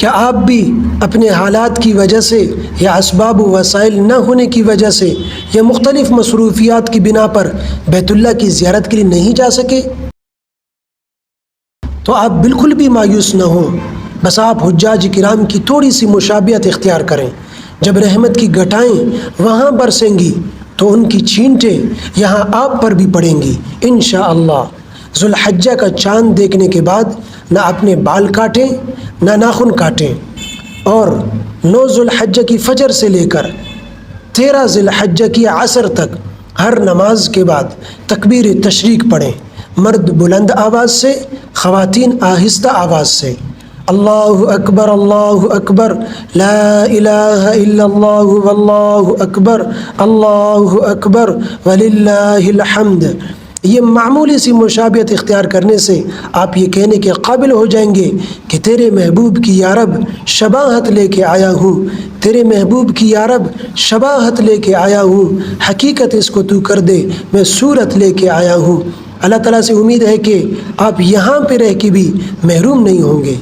کیا آپ بھی اپنے حالات کی وجہ سے یا اسباب و وسائل نہ ہونے کی وجہ سے یا مختلف مصروفیات کی بنا پر بیت اللہ کی زیارت کے لیے نہیں جا سکے؟ تو آپ بالکل بھی مایوس نہ ہوں، بس آپ حجاج کرام کی تھوڑی سی مشابہت اختیار کریں۔ جب رحمت کی گھٹائیں وہاں برسیں گی تو ان کی چھینٹیں یہاں آپ پر بھی پڑیں گی انشاءاللہ۔ ذوالحجہ کا چاند دیکھنے کے بعد نہ اپنے بال کاٹیں نہ ناخن کاٹیں، اور 9 ذوالحجہ کی فجر سے لے کر 13 ذی الحجہ کی عصر تک ہر نماز کے بعد تکبیر تشریق پڑھیں، مرد بلند آواز سے، خواتین آہستہ آواز سے۔ اللہ اکبر لا الہ الا اللہ واللہ اکبر وللہ الحمد۔ یہ معمولی سی مشابہت اختیار کرنے سے آپ یہ کہنے کے قابل ہو جائیں گے کہ تیرے محبوب کی یا رب شباہت لے کے آیا ہوں، تیرے محبوب کی یا رب شباہت لے کے آیا ہوں، حقیقت اس کو تو کر دے، میں صورت لے کے آیا ہوں۔ اللہ تعالیٰ سے امید ہے کہ آپ یہاں پہ رہ کے بھی محروم نہیں ہوں گے۔